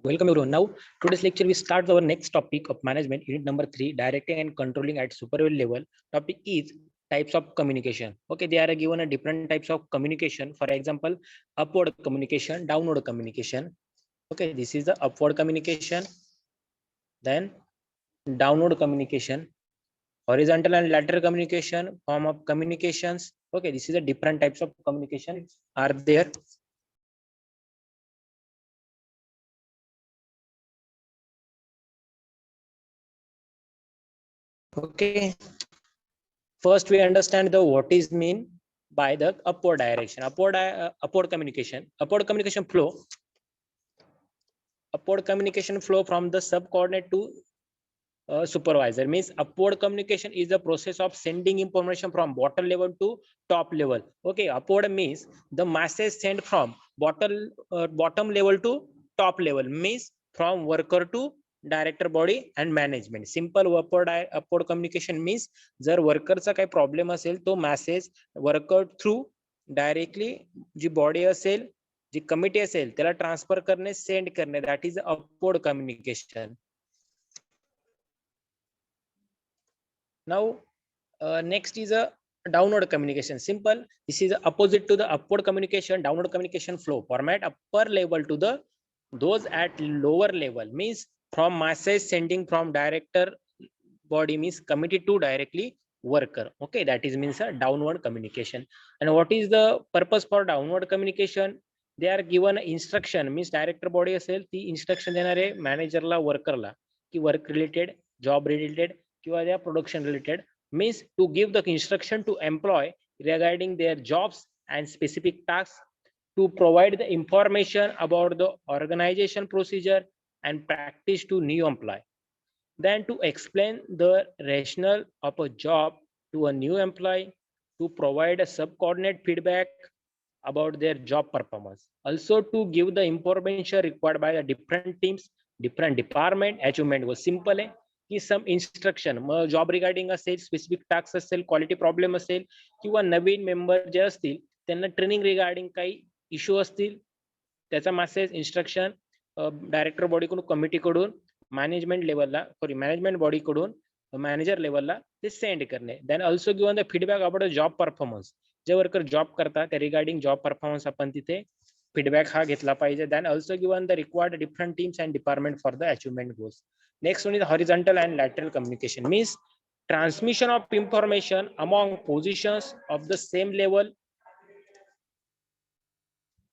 Welcome everyone. Now, today's lecture we start our next topic of management, unit number 3, directing and controlling at supervisor level. Topic is types of communication. Okay, they are given a different types of communication. For example, upward communication, downward communication. Okay, this is the upward communication. Then downward communication, horizontal and lateral communication, form of communications. Okay, this is a different types of communication are there. Okay, first we understand the what is mean by the upward direction, upward communication flow. Upward communication flow from the subordinate to supervisor means upward communication is the process of sending information from bottom level to top level. Okay, upward means the message sent from bottom level to top level, means from worker to director body and management. Simple upward communication means जर वर्करचा काही problem असेल तो message worker through directly जी body असेल, जी committee असेल त्याला ट्रान्सफर करणे, सेंड करणे, that is upward communication. Now, next is a downward communication. Simple. This is opposite to the upward communication. Downward communication flow format upper level to the those at lower level means from message sending from director body means committee to directly worker. Okay, that is means a downward communication. And what is the purpose for downward communication? They are given instruction means director body असेल ती instruction देणारे मॅनेजरला वर्करला की work related, job related किंवा त्या production related, means to give the instruction to employee regarding their jobs and specific tasks, to provide the information about the organization procedure and practice to new employee, then to explain the rationale of a job to a new employee, to provide a subordinate feedback about their job performance, also to give the information required by the different teams, different department. Achievement व simple आहे की सम instruction, मग job regarding असेल, specific task असेल, quality problem असेल किंवा नवीन member जे असतील त्यांना ट्रेनिंग रिगार्डिंग काही इश्यू असतील त्याचा मेसेज इन्स्ट्रक्शन डायरेक्टर बॉडीकडून, कमिटीकडून मॅनेजमेंट लेवलला, सॉरी मॅनेजमेंट बॉडीकडून मॅनेजर लेवलला ते सेंड करणे. Then also given the feedback about the job performance. जे वर्कर जॉब करतात त्या रिगार्डिंग जॉब परफॉर्मन्स आपण तिथे फीडबॅक हा घेतला पाहिजे. Then also given the required different teams and department for the achievement goals. Next one is horizontal and lateral communication means transmission of information among positions of the same level.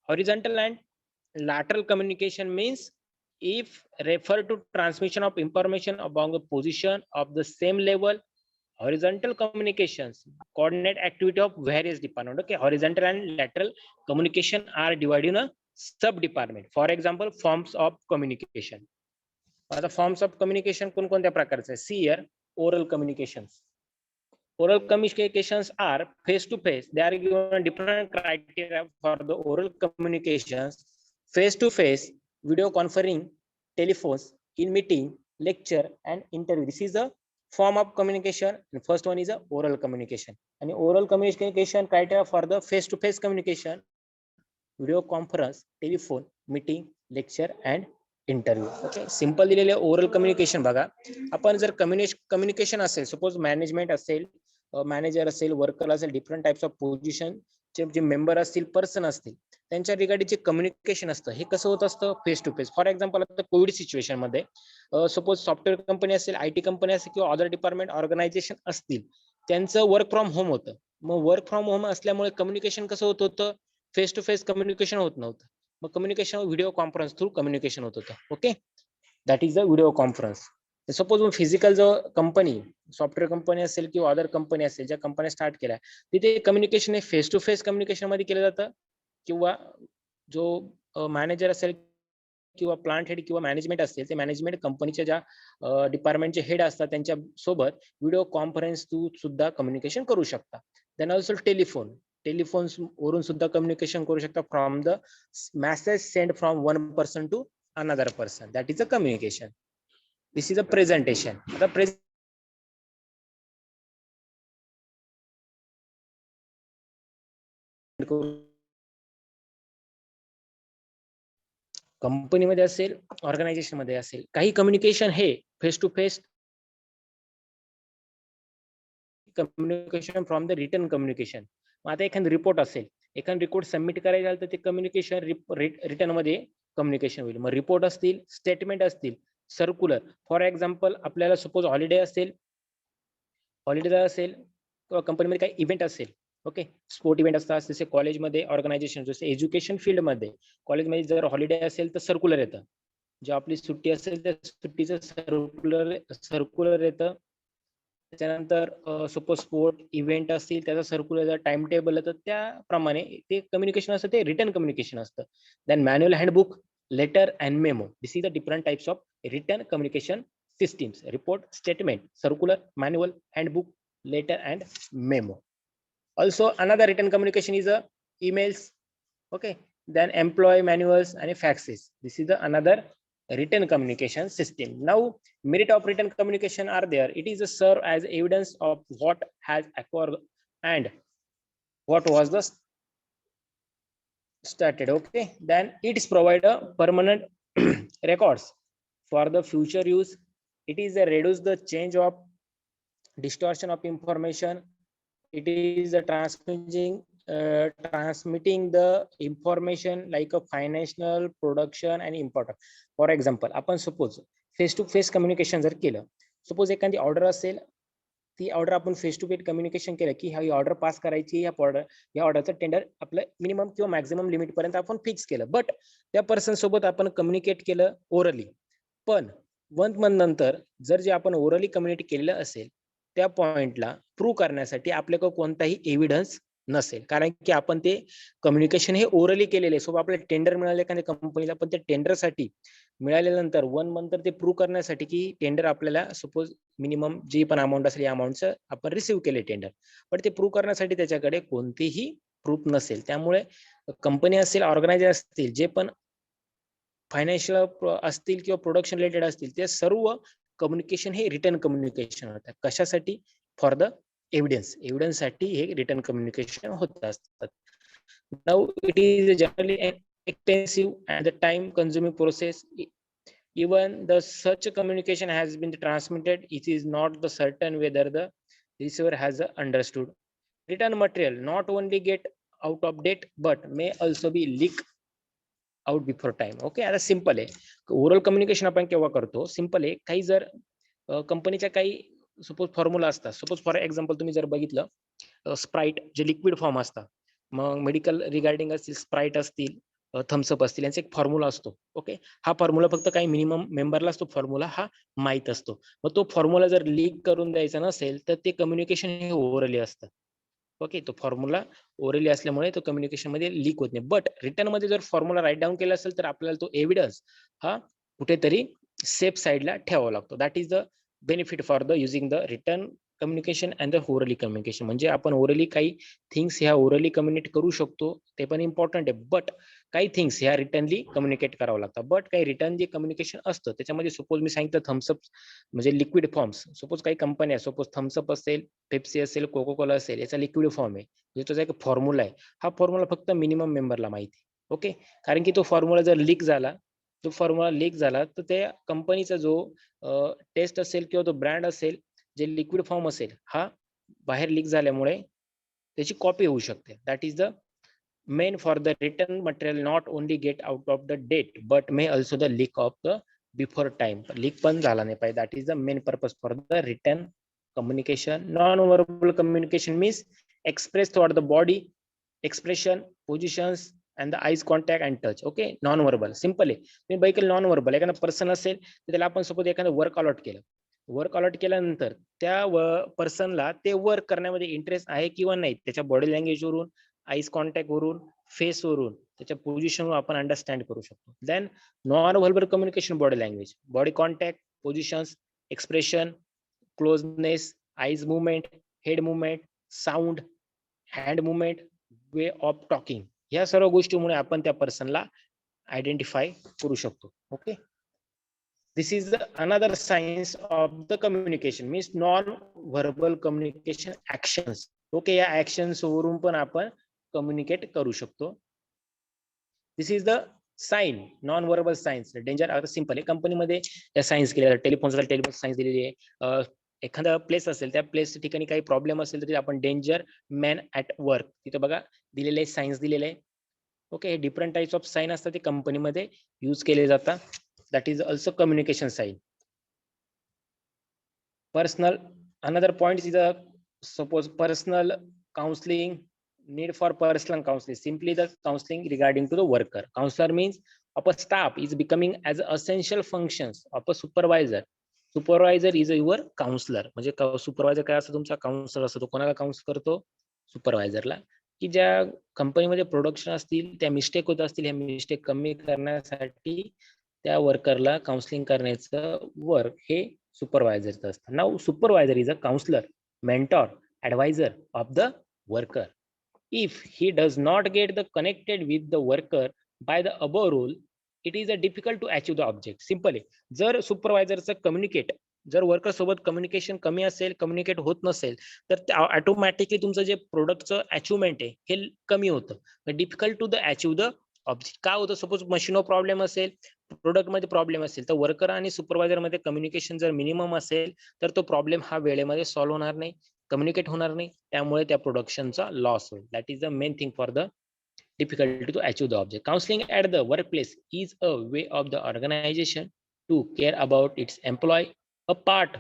Horizontal and lateral communication means if refer to transmission of information among the position of the same level. Horizontal communications coordinate activity of various department. Okay, horizontal and lateral communication are divided in a sub department. For example, forms of communication. आता forms of communication कोणकोणत्या प्रकारचे आहे? See here oral communications. Oral communications are face to face. They are given different criteria for the oral communications: face to face, video conferring, telephones, in meeting, lecture and interview. This is the form of communication. The first one is a oral communication. And oral communication criteria for the face to face communication: video conference, telephone, meeting, lecture and interview. Okay, simple दिलेले oral communication बघा. आपण जर communication असेल, suppose management असेल, manager असेल, worker असेल, different types of position जे member असतील, पर्सन असतील, त्यांच्या रिगार्डिंग जे कम्युनिकेशन असतं हे कसं होत असतं? Face to face. For example आता कोविड सिच्युएशन मध्ये सपोज सॉफ्टवेअर कंपनी असेल, आयटी कंपनी असेल किंवा अदर डिपार्टमेंट ऑर्गनायझेशन असतील, त्यांचं वर्क फ्रॉम होम होतं. मग वर्क फ्रॉम होम असल्यामुळे कम्युनिकेशन कसं होत होतं? फेस टू फेस कम्युनिकेशन होत नव्हतं. मग communication video conference through communication होत होतं. Okay, that is the video conference. Suppose physical जो कंपनी, सॉफ्टवेअर कंपनी असेल किंवा अदर कंपनी असेल, ज्या कंपन्या स्टार्ट केल्या, तिथे कम्युनिकेशन हे फेस टू फेस कम्युनिकेशन मध्ये केलं जातं किंवा जो मॅनेजर असेल किंवा प्लांट हेड किंवा मॅनेजमेंट असेल, ते मॅनेजमेंट कंपनीच्या ज्या डिपार्टमेंटचे हेड असतात त्यांच्या सोबत व्हिडिओ कॉन्फरन्स थ्रू सुद्धा कम्युनिकेशन करू शकता. देन ऑल्सो टेलिफोन, टेलिफोन्स वरून सुद्धा कम्युनिकेशन करू शकता from the message send from one person to another person. That is a communication. This is a presentation. आता कंपनीमध्ये असेल, ऑर्गनायझेशन मध्ये असेल, काही कम्युनिकेशन हे face to face communication from the written communication. मग आता एखादा रिपोर्ट असेल, एखादा रिपोर्ट सबमिट करायला झालं तर ते कम्युनिकेशन रिटर्न मध्ये कम्युनिकेशन होईल. मग रिपोर्ट असतील, स्टेटमेंट असतील, सर्क्युलर. फॉर एक्झाम्पल आपल्याला सपोज हॉलिडे असेल किंवा कंपनीमध्ये काही इव्हेंट असेल, ओके, स्पोर्ट इव्हेंट असतात जसे कॉलेजमध्ये, ऑर्गनायझेशन जसे एज्युकेशन फील्डमध्ये, कॉलेजमध्ये जर हॉलिडे असेल तर सर्क्युलर येतं. जे आपली सुट्टी असेल त्या सुट्टीचं सर्क्युलर येतं. त्याच्यानंतर सपोज स्पोर्ट इव्हेंट असतील त्याचा सर्क्युलर टाइम टेबल तर त्याप्रमाणे ते कम्युनिकेशन असतं, ते रिटर्न कम्युनिकेशन असतं. Then manual handbook, letter and memo. This is the different types of return communication systems: report, statement, circular, manual, handbook, letter and memo. Also another written communication is emails, okay, then employee manuals and faxes. This is the another written communication system. Now merit of written communication are there. It is a serve as evidence of what has occurred and what was the started, okay. Then it is provide a permanent records for the future use. It is a reduce the change of distortion of information. It is a transmitting the information like a financial production and important. For example, आपण suppose face to face communication जर केलं, suppose एखादी order असेल, ती order आपण face to face communication केलं की ही order pass करायची, या ऑर्डरचं टेंडर आपलं मिनिमम किंवा मॅक्झिमम लिमिट पर्यंत आपण फिक्स केलं, बट त्या पर्सन सोबत आपण कम्युनिकेट केलं ओरली. पण 1 मंथ नंतर जर जे आपण ओरली कम्युनिकेट केलेलं असेल त्या पॉइंटला प्रूव्ह करण्यासाठी आपल्याकडे कोणताही एव्हिडन्स नसेल, कारण की आपण ते कम्युनिकेशन हे ओरली केलेले. सो आपल्याला टेंडर मिळाले एखाद्या कंपनीला, पण त्या टेंडरसाठी मिळाल्यानंतर 1 मंथ ते प्रूव्ह करण्यासाठी की टेंडर आपल्याला सपोज मिनिमम जी पण अमाऊंट असेल या अमाऊंटचं आपण रिसिव्ह केले टेंडर, पण ते प्रूव्ह करण्यासाठी त्याच्याकडे कोणतीही प्रूफ नसेल. त्यामुळे कंपनी असेल, ऑर्गनायझर असतील, जे पण फायनान्शियल असतील किंवा प्रोडक्शन रिलेटेड असतील, ते सर्व कम्युनिकेशन हे रिटर्न कम्युनिकेशन होतात. कशासाठी? फॉर द एव्हिडन्स साठी हे रिटर्न कम्युनिकेशन होत असतात. Now it is generally extensive and the time consuming process. Even the such communication has been transmitted, it is not the certain whether the receiver has understood. Written material not only get out of date but may also be leaked out before time. Okay, आता simple आहे. Oral communication आपण केव्हा करतो? Simple आहे. काही जर कंपनीच्या काही सपोज फॉर्म्युला असतात, सपोज फॉर एक्झाम्पल तुम्ही जर बघितलं स्प्राईट जे लिक्विड फॉर्म असतात, मग मेडिकल रिगार्डिंग असतील, स्प्राईट असतील, थम्सअप असतील, यांचा एक फॉर्म्युला असतो. ओके, हा फॉर्म्युला फक्त काही मिनिमम मेंबरलाच तो फॉर्म्युला हा माहित असतो. मग तो फॉर्म्युला जर लीक करून द्यायचा नसेल तर ते कम्युनिकेशन हे ओरली असतं. ओके, तो फॉर्म्युला ओरली असल्यामुळे तो कम्युनिकेशन मध्ये लीक होत नाही. बट रिटर्न मध्ये जर फॉर्म्युला राईट डाऊन केला असेल तर आपल्याला तो एव्हिडन्स हा कुठेतरी सेफ साईडला ठेवावा लागतो. That is the benefit for the using the return communication and the orally communication. म्हणजे आपण ओरली काही थिंग्स ह्या ओरली कम्युनिकेट करू शकतो, ते पण इम्पॉर्टंट आहे. बट काही थिंग्स ह्या रिटर्नली कम्युनिकेट करावं लागतं. बट काही रिटर्न जे कम्युनिकेशन असतं त्याच्यामध्ये सपोज मी सांगितलं थम्सअप म्हणजे लिक्विड फॉर्म्स, सपोज काही कंपन्या, सपोज थम्सअप असेल, पेप्सी असेल, कोको कोला असेल, याचा लिक्विड फॉर्म आहे, त्याचा एक फॉर्म्युला आहे. हा फॉर्म्युला फक्त मिनिमम मेंबरला माहिती आहे. ओके, कारण की तो फॉर्म्युला जर लीक झाला, तो फॉर्म्युला लीक झाला तर त्या कंपनीचा जो टेस्ट असेल किंवा तो ब्रँड असेल, जे लिक्विड फॉर्म असेल, हा बाहेर लीक झाल्यामुळे त्याची कॉपी होऊ शकते. That is the main for the return material not only get out of the date but may also the leak of the before time. Leak पण झाला नाही पाहिजे. That is the main purpose for the return communication. Non-verbal communication means expressed throughout the body, expression, positions and the eyes contact and touch. Okay, non-verbal simple आहे. तुम्ही बघितलं non-verbal एखादा person असेल तर त्याला आपण सपोज एखादं वर्क अलॉट केलं, वर्क अलॉट केल्यानंतर त्या पर्सनला ते वर्क करण्यामध्ये इंटरेस्ट आहे किंवा नाही, त्याच्या बॉडी लँग्वेज वरून, आईज कॉन्टॅक्ट वरून, फेस वरून, त्याच्या पोझिशन वरून आपण अंडरस्टँड करू शकतो. Then non verbal communication, body language, body contact, positions, expression, closeness, eyes movement, head movement, sound, hand movement, way of talking, या सर्व गोष्टीमुळे आपण त्या पर्सनला आयडेंटिफाय करू शकतो. Okay, this is another science of the communication, means non verbal communication actions. Okay, या actions वरून पण आपण कम्युनिकेट करू शकतो. This is the sign, non verbal signs. Danger आता सिंपल आहे, कंपनीमध्ये त्या सायन्स केलेल्या, टेलिफोन सायन्स दिलेली आहे. एखादा प्लेस असेल, त्या प्लेस ठिकाणी काही प्रॉब्लेम असेल तर आपण डेंजर मॅन ऍट वर्क तिथं बघा दिलेलं आहे, सायन्स दिलेलं आहे. ओके, हे डिफरंट टाइप्स ऑफ साइन असतात, ते कंपनीमध्ये यूज केले जातात. That is also communication sign. Personal, another point is suppose personal counseling, need for personal counseling, simply the counseling regarding to the worker. Counselor means of a staff is becoming as essential functions of a supervisor. Supervisor is your counselor. म्हणजे supervisor काय असतो तुमचा, counsellor असतो. कोणाला counsel करतो, सुपरवायझरला, की ज्या कंपनीमध्ये प्रोडक्शन असतील, त्या मिस्टेक होत असतील, ह्या मिस्टेक कमी करण्यासाठी त्या वर्करला काउन्सिलिंग करण्याचं वर्क हे सुपरवायझरचं असतं. Now supervisor is a counsellor, mentor, adviser of the worker. If he does not get the connected with the worker by the above rule, it is a difficult to achieve the object. Simple आहे, जर सुपरवायझरचं communicate, जर worker सोबत communication कमी असेल, communicate होत नसेल, तर ऑटोमॅटिकली तुमचं जे प्रोडक्टचं अचिव्हमेंट आहे हे कमी होतं. Difficult to the achieve the object. काय होतं, सपोज मशीनवर प्रॉब्लेम असेल, प्रोडक्ट मध्ये प्रॉब्लेम असेल, तर वर्कर आणि सुपरवायझर मध्ये कम्युनिकेशन जर मिनिमम असेल, तर तो प्रॉब्लेम हा वेळेमध्ये सॉल्व्ह होणार नाही, कम्युनिकेट होणार नाही, त्यामुळे त्या प्रोडक्शनचा लॉस होईल. That is the main thing for the difficulty to achieve the object. Counseling at the workplace is a way of the organization to care about its employee. Apart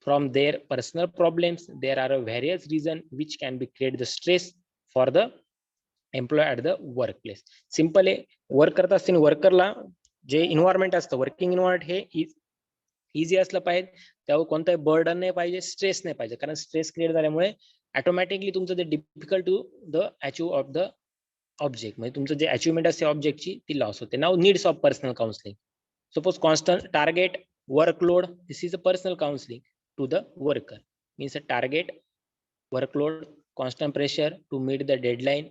from their personal problems, there are various reasons which can be create the stress for the employee at the workplace. Simple आहे, work करत असताना वर्करला जे environment असतं, working environment हे easy असलं पाहिजे, त्यावर कोणताही बर्डन नाही पाहिजे, स्ट्रेस नाही पाहिजे, कारण स्ट्रेस क्रिएट झाल्यामुळे ऑटोमॅटिकली तुमचं ते difficult to the achieve of the object, म्हणजे तुमचं जे अचिव्हमेंट असते ऑब्जेक्टची ती लॉस होते. Now needs of personal counselling. Suppose constant target, workload, this is a personal counselling to the worker. Means a target, workload, constant pressure to meet the deadline,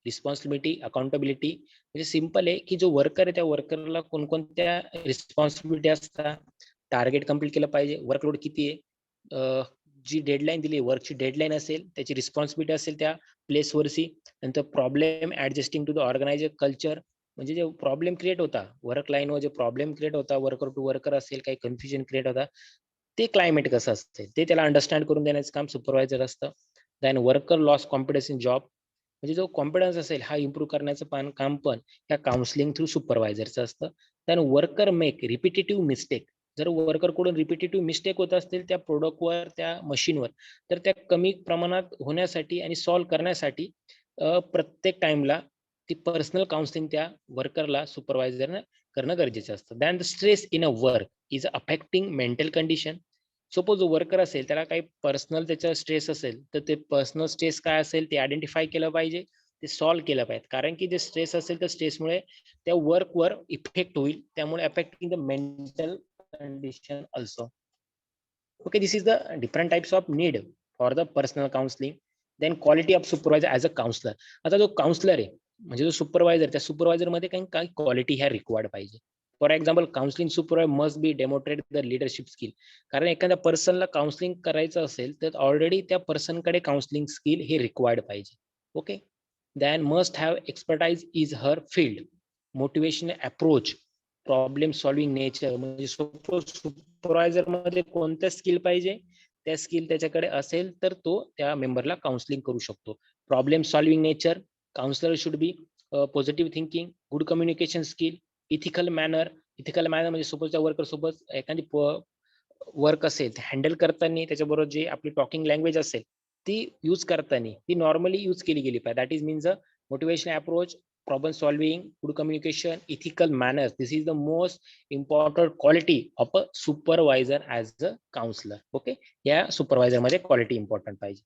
responsibility, accountability. म्हणजे simple आहे की जो worker आहे त्या वर्करला कोणकोणत्या responsibility असतात, target complete केलं पाहिजे, वर्कलोड किती आहे, जी डेडलाईन दिली वर्कची डेडलाईन असेल, त्याची रिस्पॉन्सिबिलिटी असेल त्या प्लेसवरची, नंतर problem adjusting to the organiser culture. म्हणजे जे प्रॉब्लेम क्रिएट होता वर्क लाईनवर, जे प्रॉब्लेम क्रिएट होता, वर्कर टू वर्कर असेल, काही कन्फ्युजन क्रिएट होता, ते क्लायमेट कसं असते ते त्याला अंडरस्टँड करून देण्याचं काम सुपरवायझर असतं. Than worker loss confidence in job, म्हणजे जो कॉन्फिडन्स असेल हा इम्प्रूव्ह करण्याचं काम पण या काउन्सिलिंग थ्रू सुपरवायझरचं असतं. Than worker make repetitive mistake, जर वर्कर कडून रिपिटेटिव्ह मिस्टेक होत असतील त्या प्रोडक्टवर, त्या मशीनवर, तर त्या कमी प्रमाणात होण्यासाठी आणि सॉल्व्ह करण्यासाठी प्रत्येक टाइमला ती पर्सनल काउन्सिलिंग त्या वर्करला सुपरवायझरनं करणं गरजेचं असतं. Than the stress in a work is affecting mental condition. Suppose जो वर्कर असेल त्याला काही पर्सनल त्याचा स्ट्रेस असेल, तर ते पर्सनल स्ट्रेस काय असेल ते आयडेंटिफाय केलं पाहिजे, ते सॉल्व्ह केलं पाहिजे. कारण की जे स्ट्रेस असेल तर स्ट्रेसमुळे त्या वर्कवर इफेक्ट होईल, त्यामुळे affecting the mental condition also. Okay, this is the different types of need for the personal counseling. Then quality of supervisor as a counselor. आता जो काउन्सलर आहे म्हणजे जो सुपरवायझर, त्या सुपरवायझर मध्ये काही क्वालिटी ह्या रिक्वायर्ड पाहिजे. For example, counselling supervisor must be demonstrate the leadership skill. कारण एखाद्या पर्सनला काउन्सिलिंग करायचं असेल तर ऑलरेडी त्या पर्सनकडे काउन्सिलिंग स्किल हे रिक्वायर्ड पाहिजे. Okay, than must have expertise is her field, motivational approach, problem solving nature. म्हणजे सुपरवायझर मध्ये कोणत्या स्किल पाहिजे, त्या स्किल त्याच्याकडे असेल तर तो त्या मेंबरला काउन्सिलिंग करू शकतो. Problem solving nature, counsellor should be positive thinking, good communication skill, ethical manner. Ethical manner म्हणजे सपोज त्या वर्कर सोबत एखादी वर्क असेल हँडल करताना त्याच्याबरोबर जे आपली टॉकिंग लँग्वेज असेल ती यूज करताना ती नॉर्मली यूज केली गेली पाहिजे. That is means a motivation approach, problem solving, good communication, ethical manners. This is the most important quality of a supervisor as a counselor. Okay, yeah, supervisor मध्ये quality important पाहिजे.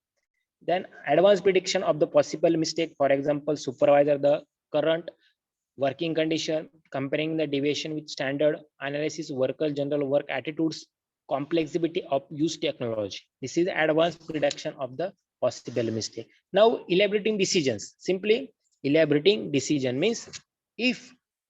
Then advanced prediction of the possible mistake. For example, supervisor the current working condition, comparing the deviation with standard, analysis worker general work attitudes, complexity of use technology. This is advanced prediction of the possible mistake. Now elaborating decisions. Simply elaborating decision means if,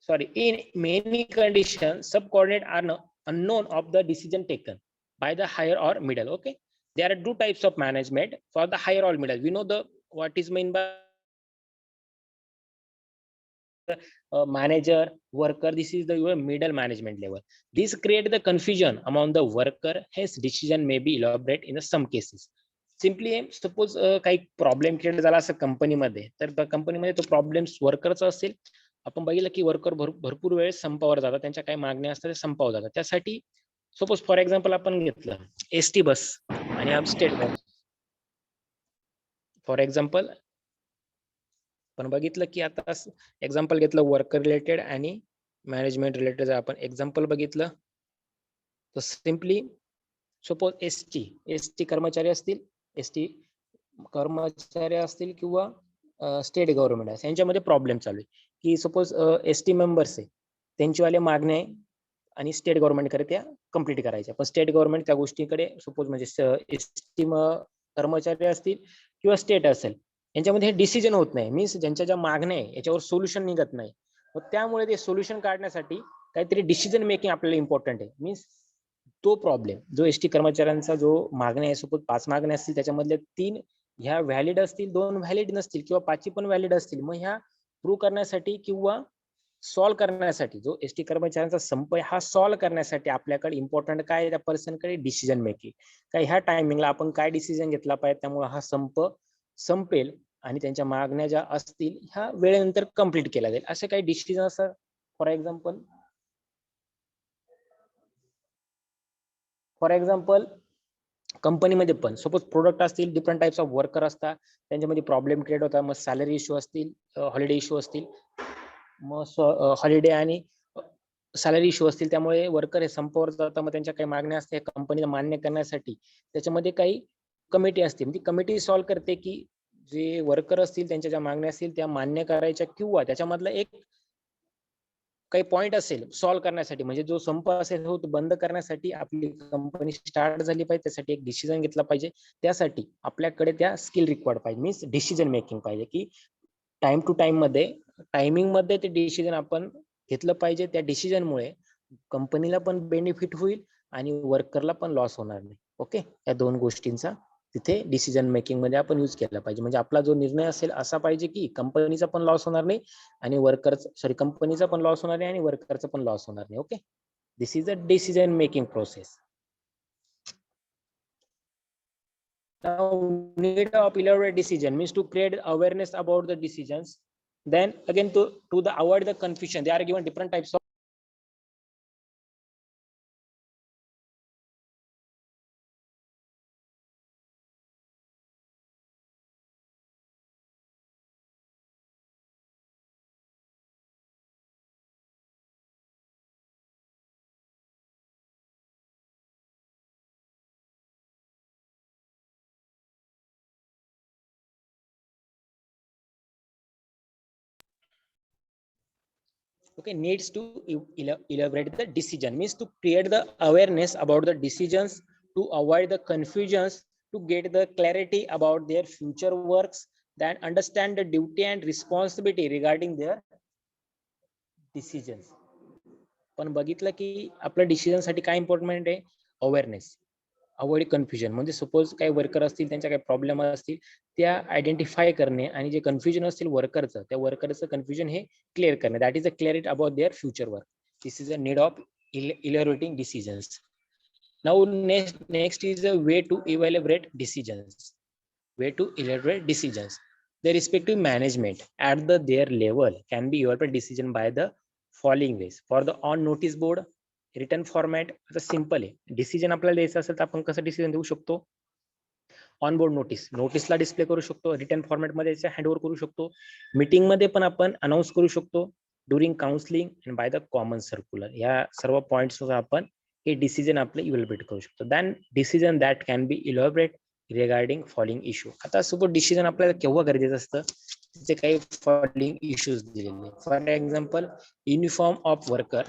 sorry, in many conditions subcoordinate are unknown of the decision taken by the higher or middle. Okay, there are two types of management. For the higher or middle, we know the what is meant by manager, worker. This is the your middle management level. This create the confusion among the worker. Hence, decision may be elaborate in some cases. Simply suppose काही problem create झाला असं कंपनीमध्ये, तर कंपनीमध्ये तो problem वर्करचा असेल. आपण बघितलं की वर्कर भरपूर वेळ संपावर जातात, त्यांच्या काही मागण्या असतात ते संपावर जातात. त्यासाठी सपोज फॉर एक्झाम्पल आपण घेतलं एसटी बस आणि स्टेट बस फॉर एक्झाम्पल. पण बघितलं की आता एक्झाम्पल घेतलं वर्कर रिलेटेड आणि मॅनेजमेंट रिलेटेड. आपण एक्झाम्पल बघितलं तर सिम्पली सपोज एसटी कर्मचारी असतील, एसटी कर्मचारी असतील किंवा स्टेट गव्हर्नमेंट आहे, यांच्यामध्ये प्रॉब्लेम चालू आहे की सपोज एसटी मेंबर्स आहे, त्यांचीवाले मागण्या आहे आणि स्टेट गव्हर्नमेंटकडे त्या कम्प्लीट करायच्या. पण स्टेट गव्हर्नमेंट त्या गोष्टीकडे सपोज म्हणजे एसटी कर्मचारी असतील किंवा स्टेट असेल, यांच्यामध्ये हे डिसिजन होत नाही. मीन्स ज्यांच्या ज्या मागण्या आहे याच्यावर सोल्युशन निघत नाही. त्यामुळे ते सोल्युशन काढण्यासाठी काहीतरी डिसिजन मेकिंग आपल्याला इम्पॉर्टंट आहे. मीन्स तो प्रॉब्लेम जो एसटी कर्मचाऱ्यांचा जो मागण्या आहे, सपोज 5 मागण्या असतील, त्याच्यामधल्या 3 ह्या व्हॅलिड असतील, 2 व्हॅलिड नसतील किंवा 5 पण व्हॅलिड असतील. मग ह्या प्रूव्ह करण्यासाठी किंवा सॉल्व्ह करण्यासाठी जो एसटी कर्मचाऱ्यांचा संप आहे हा सॉल्व्ह करण्यासाठी आपल्याकडे इम्पॉर्टंट काय, त्या पर्सनकडे डिसिजन मेकिंग. काय ह्या टायमिंगला आपण काय डिसिजन घेतला पाहिजे, त्यामुळे हा संप संपेल आणि त्यांच्या मागण्या ज्या असतील ह्या वेळेनंतर कंप्लीट केल्या जाईल. असे काही डिसिजन असतात. फॉर एक्झाम्पल कंपनीमध्ये पण सपोज प्रोडक्ट असतील, डिफरंट टाइप्स ऑफ वर्कर असतात, त्यांच्यामध्ये प्रॉब्लेम क्रिएट होतात. मग सॅलरी इश्यू असतील, हॉलिडे इश्यू असतील, मग हॉलिडे आणि सॅलरी इश्यू असतील, त्यामुळे वर्कर हे संपावर जातात. मग त्यांच्या काही मागण्या असतात कंपनीला मान्य करण्यासाठी, त्याच्यामध्ये काही कमिटी असते. ती कमिटी सॉल्व्ह करते की जे वर्कर असतील त्यांच्या ज्या मागण्या असतील त्या मान्य करायच्या किंवा त्याच्यामधला एक काही पॉइंट असेल सॉल्व्ह करण्यासाठी, म्हणजे जो संप असेल तो बंद करण्यासाठी आपली कंपनी स्टार्ट झाली पाहिजे. त्यासाठी एक डिसिजन घेतला पाहिजे. त्यासाठी आपल्याकडे त्या स्किल रिक्वायर्ड पाहिजे, मीन्स डिसिजन मेकिंग पाहिजे की टाइम टू टाइम मध्ये टायमिंग मध्ये ते डिसिजन आपण घेतलं पाहिजे. त्या डिसिजनमुळे कंपनीला पण बेनिफिट होईल आणि वर्करला पण लॉस होणार नाही. ओके, या दोन गोष्टींचा तिथे डिसिजन मेकिंग मध्ये आपण यूज केला पाहिजे. म्हणजे आपला जो निर्णय असेल असा पाहिजे की कंपनीचा पण लॉस होणार नाही आणि कंपनीचा पण लॉस होणार नाही आणि वर्करचा पण लॉस होणार नाही. Okay, this is a decision making process. Now, need of elaborate decision means to create awareness about the decisions. Then again to avoid the confusion, they are given different types of okay, needs to elaborate the decision means to create the awareness about the decisions, to avoid the confusions, to get the clarity about their future works, then understand the duty and responsibility regarding their decisions. पण बघितलं की आपल्या decision साठी काय important आहे, awareness, avoid confusion. म्हणजे suppose काही worker असतील त्यांच्या काही प्रॉब्लेम असतील त्या आयडेंटिफाय करणे आणि जे कन्फ्युजन असतील वर्करचं, त्या वर्करचं कन्फ्युजन हे क्लिअर करणे. That is a clarity about their future work. This is a need of elaborating decisions. Now next is a way to evaluate decisions. Way to elaborate decisions. The respective management at their level can be evaluated decision by the following ways. For the on notice board, written format, आता simple आहे. Decision आपल्याला द्यायचं असेल तर आपण कसं decision देऊ शकतो, ऑन बोर्ड नोटीसला डिस्प्ले करू शकतो, रिटर्न फॉर्मॅट मध्ये हँडओव्हर करू शकतो, मीटिंग मध्ये पण आपण अनाउन्स करू शकतो, during counselling and by the common circular. या सर्व पॉइंट्स आपण हे डिसिजन आपलं इव्हॅल्युएट करू शकतो. Then decision that can be elaborate regarding following issue. आता सपोज डिसिजन आपल्याला केव्हा गरजेचं असतं, तिथे काही फॉलोइंग इश्यूज दिलेले. For example uniform of worker,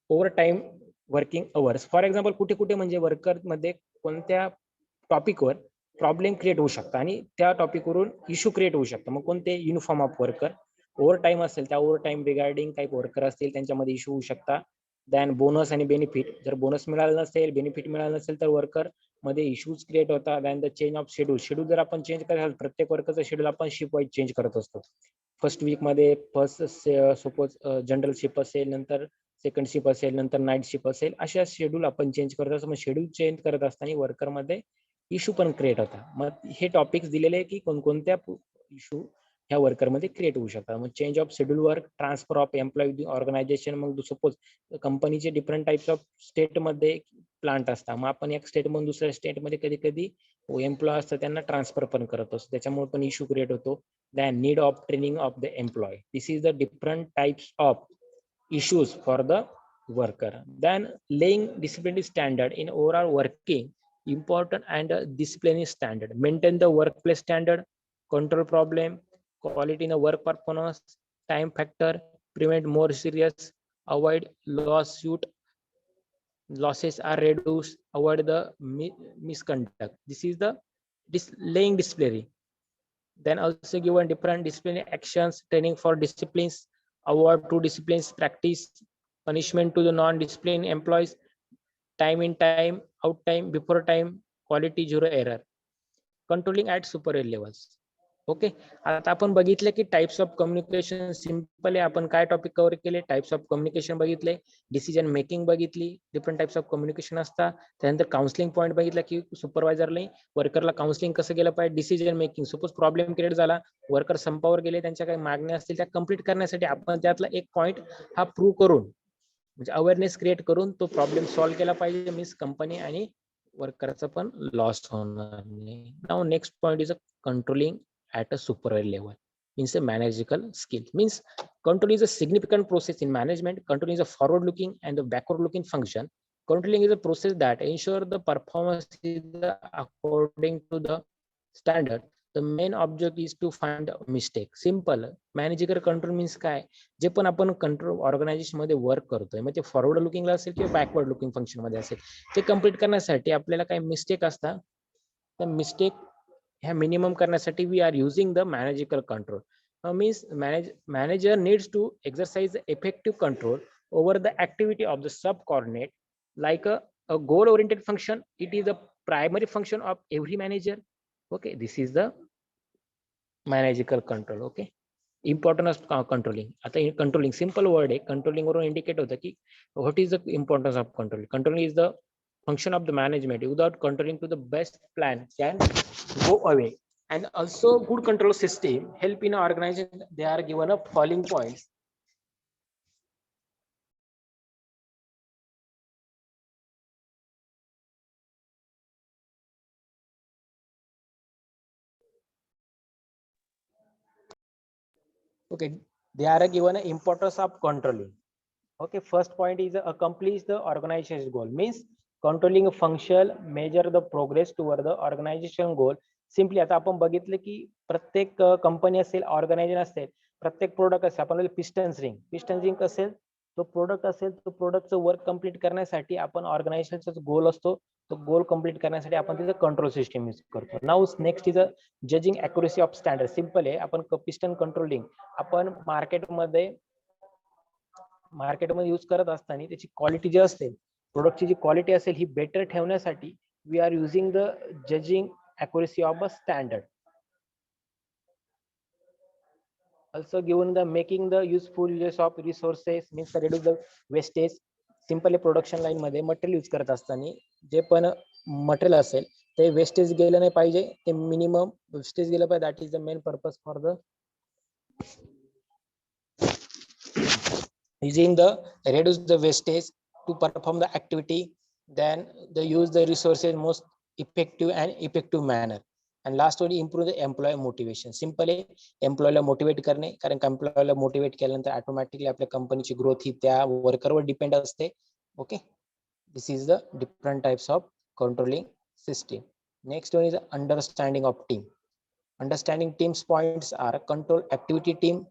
overtime working hours. For example कुठे कुठे म्हणजे वर्कर मध्ये कोणत्या टॉपिकवर प्रॉब्लेम क्रिएट होऊ शकतात आणि त्या टॉपिकवरून इश्यू क्रिएट होऊ शकतं. मग कोणते, uniform of worker. Over time असेल त्या ओव्हर टाइम रिगार्डिंग काही वर्कर असतील त्यांच्यामध्ये इश्यू होऊ शकतात. दॅन बोनस आणि बेनिफिट. जर बोनस मिळाला नसेल, बेनिफिट मिळाला नसेल तर वर्कर मध्ये इश्यूज क्रिएट होतात. Than the change of schedule. Schedule जर आपण चेंज कराल, प्रत्येक वर्करचं शेड्यूल आपण शिप वाईज चेंज करत असतो. फर्स्ट वीक मध्ये फर्स्ट सपोज जनरल शिप असेल, नंतर सेकंड शिप असेल, नंतर नाईट शिप असेल, अशा शेड्यूल आपण चेंज करत असतो. मग शेड्यूल चेंज करत असताना वर्कर मध्ये इश्यू पण क्रिएट होता. मग हे टॉपिक्स दिलेले आहे की कोणकोणत्या इश्यू ह्या वर्कर मध्ये क्रिएट होऊ शकतात. मग change of schedule work, transfer of employee organisation. मग सपोज कंपनीचे डिफरंट टाइप्स ऑफ स्टेट मध्ये प्लांट असतात. मग आपण एक स्टेट मधून दुसऱ्या स्टेट मध्ये कधी कधी एम्प्लॉय असतात त्यांना ट्रान्सफर पण करत असतो, त्याच्यामुळे पण इश्यू क्रिएट होतो. Then need of training of the employee. This is the different types of issues for the worker. Then laying disciplinary standard in overall working important and disciplinary standard. Maintain the workplace standard, control problem, quality in the work performance, time factor, prevent more serious, avoid losses are reduced, avoid the misconduct. This is the laying disciplinary. Then also given different disciplinary actions, training for disciplines, award to disciplines practice, punishment to the non-disciplined employees, time in time, out time, before time, quality zero error, controlling at superior levels. Okay, आता आपण बघितले की types of communication. Simple आहे, आपण काय topic cover केले? Types of communication बघितले, decision making बघितली, डिफरंट टाइप्स ऑफ कम्युनिकेशन असतात. त्यानंतर काउन्सिलिंग पॉईंट बघितला की सुपरवायझरने वर्करला काउन्सिलिंग कसं केलं पाहिजे. Decision making, suppose problem create झाला, वर्कर संपावर गेले, त्यांच्या काही मागण्या असतील त्या कम्प्लीट करण्यासाठी आपण त्यातला एक पॉईंट हा प्रूव्ह करून, म्हणजे अवेअरनेस क्रिएट करून तो प्रॉब्लेम सॉल्व्ह केला पाहिजे. मीन्स कंपनी आणि वर्करचा पण लॉस होणार नाही. Now next point is a controlling at a superior level, means a managerial skill. Means control is a significant process in management. Control is a forward looking and a backward looking function. Controlling is a process that ensure the performance is according to the standard. The main object is to find mistake. Simple. Managerial control means काय? जे पण आपण control organisation मध्ये work करतोय, मग ते forward लुकिंगला असेल किंवा बॅकवर्ड लुकिंग फंक्शन मध्ये असेल, ते कम्प्लीट करण्यासाठी आपल्याला काही मिस्टेक असतात. त्या मिस्टेक ह्या मिनिमम करण्यासाठी we are using the managerial control. Means manager needs to exercise effective control over the activity of the subordinate like a goal oriented function. It is a primary function of every manager. Okay, this is the managical control. Okay, importance of controlling. आता controlling simple word आहे, controlling वरून indicate होतं की what is the importance of controlling. Controlling is the function of the management. Without controlling to the best plan can go away. And also good control system help in organization. They are given up following points. Okay, they are given importance of controlling. Okay, first point is accomplish the organization's goal. Means controlling function measure the progress toward the organization goal. Simply आता आपण बघितलं की प्रत्येक company असेल, organisation असेल, प्रत्येक product असेल, आपण पिस्टन रिंग असेल, तो प्रोडक्ट असेल, तो प्रोडक्टचं वर्क कम्प्लीट करण्यासाठी आपण ऑर्गनायझेशनचा गोल असतो, तो गोल कम्प्लीट करण्यासाठी आपण तिथं कंट्रोल सिस्टम यूज करतो. Now next is a judging accuracy of standard. Simple आहे, आपण पिस्टन कंट्रोलिंग आपण मार्केटमध्ये यूज करत असताना त्याची क्वालिटी जी असते, प्रोडक्टची जी क्वालिटी असेल ही बेटर ठेवण्यासाठी we are using the judging accuracy of a standard. Also given the making the useful use of resources, means reduce the wastage. Simple production line मध्ये मटेरियल यूज करत असताना जे पण मटेरियल असेल ते वेस्टेज गेलं नाही पाहिजे, ते मिनिमम वेस्टेज गेलं पाहिजे. That is the main purpose for the using the reduce the wastage to perform the activity. Then they use the resources most effective manner. And last one, improve the employee motivation. Simple आहे, एम्प्लॉयला motivate करणे, कारण एम्प्लॉयला motivate केल्यानंतर automatically आपल्या कंपनीची growth ही त्या वर्करवर depend असते. Okay, this is the different types of controlling system. Next one is understanding of team. Understanding teams points are control activity team,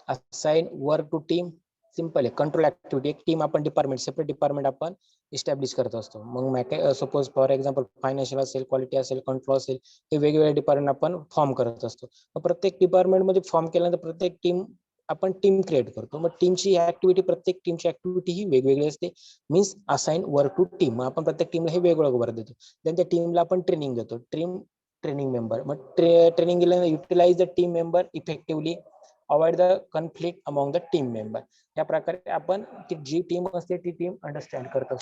assign work to team. Simple आहे, control activity एक team आपण department, separate department आपण establish करत असतो. मग सपोज for example financial असेल, quality असेल, कंट्रोल असेल, हे वेगवेगळे डिपार्टमेंट आपण फॉर्म करत असतो. प्रत्येक डिपार्टमेंट मध्ये फॉर्म केल्यानंतर प्रत्येक टीम आपण टीम क्रिएट करतो. मग टीमची ऍक्टिव्हिटी, प्रत्येक टीमची ऍक्टिव्हिटी ही वेगवेगळी असते. Means assign work to team. मग आपण प्रत्येक टीमला हे वेगवेगळं वर्क देतो. देन त्या टीमला आपण ट्रेनिंग देतो. Training member. मग ट्रेनिंग दिल्यानंतर utilise the team member effectively, avoid the conflict among the team member. या प्रकारे आपण ती जी टीम असते ती टीम अंडरस्टँड करतो.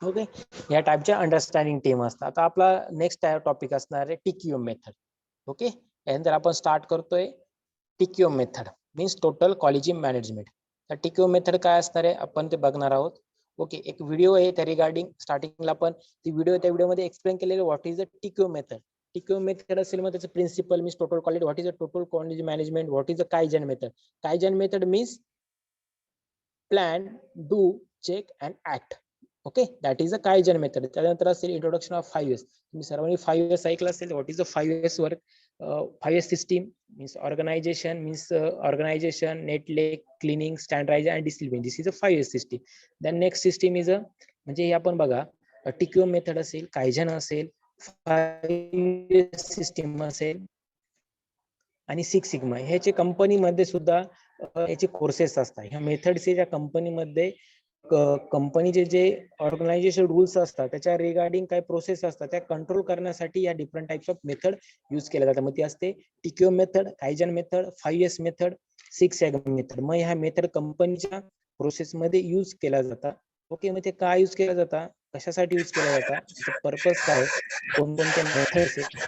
ओके, या टाईपच्या अंडरस्टँडिंग टीम असतात. आता आपला नेक्स्ट टॉपिक असणार आहे टीक्यू मेथड. ओके, यानंतर आपण स्टार्ट करतोय TQ method means total quality management. तर टीक्यू मेथड काय असणार आहे आपण ते बघणार आहोत. ओके, एक व्हिडिओ आहे त्या रिगार्डिंग स्टार्टिंगला आपण ती व्हिडिओ त्या व्हिडिओमध्ये एक्सप्लेन केलेलं what is the TQ method. TQ method असेल मग त्याचं principle means total quality, what is the total quality management, what is the kaizen method. Kaizen method means plan, do, check and act. Okay, that is a kaizen method. त्यानंतर असेल introduction of 5S. तुम्ही सर्वांनी 5S ऐकलं असेल. What is the 5S work. 5S system means organisation, नेटलेक, cleaning, standardise and discipline. This is a 5S system. Then next system is a, म्हणजे हे आपण बघा टीक्यू मेथड असेल, कायजन असेल, 5S सिस्टीम असेल आणि 6 सिग्मा. ह्याचे कंपनीमध्ये सुद्धा याचे कोर्सेस असतात. ह्या मेथड्स ज्या कंपनीमध्ये कंपनीचे जे ऑर्गनायझेशन रूल्स असतात त्याच्या रिगार्डिंग काही प्रोसेस असतात त्या कंट्रोल करण्यासाठी या different types of method use केल्या जातात. मग ती असते TQ method, kaizen method, 5S method, 6 sigma method. मग ह्या मेथड कंपनीच्या प्रोसेस मध्ये यूज केल्या जातात. ओके, मग ते काय यूज केल्या जातात, कशासाठी यूज केल्या जातात, त्याचं पर्पज काय, कोणकोणत्या मेथड्स आहेत.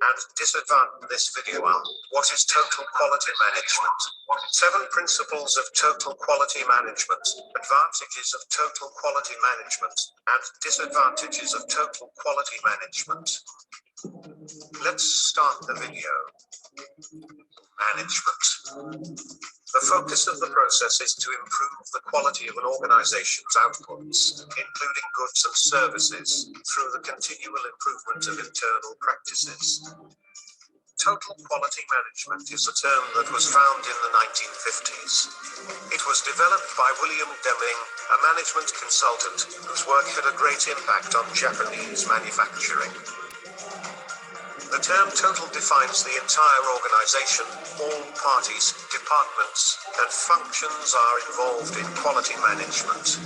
And disadvantage this video on what is total quality management. 7 principles of total quality management, advantages of total quality management, and disadvantages of total quality management. Let's start the video. Management. The focus of the process is to improve the quality of an organization's outputs, including goods and services, through the continual improvement of internal practices. Total quality management is a term that was found in the 1950s. It was developed by William Deming, a management consultant whose work had a great impact on Japanese manufacturing. The term total defines the entire organization. All parties, departments, and functions are involved in quality management.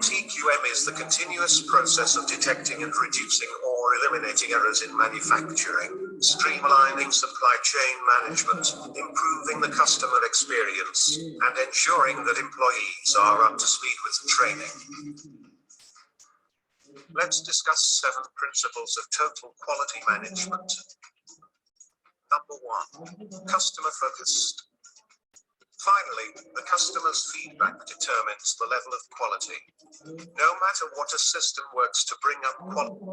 TQM is the continuous process of detecting and reducing or eliminating errors in manufacturing, streamlining supply chain management, improving the customer experience, and ensuring that employees are up to speed with training. Let's discuss 7 principles of total quality management. Number 1, customer focused. Finally, the customer's feedback determines the level of quality. No matter what a system works to bring up quality.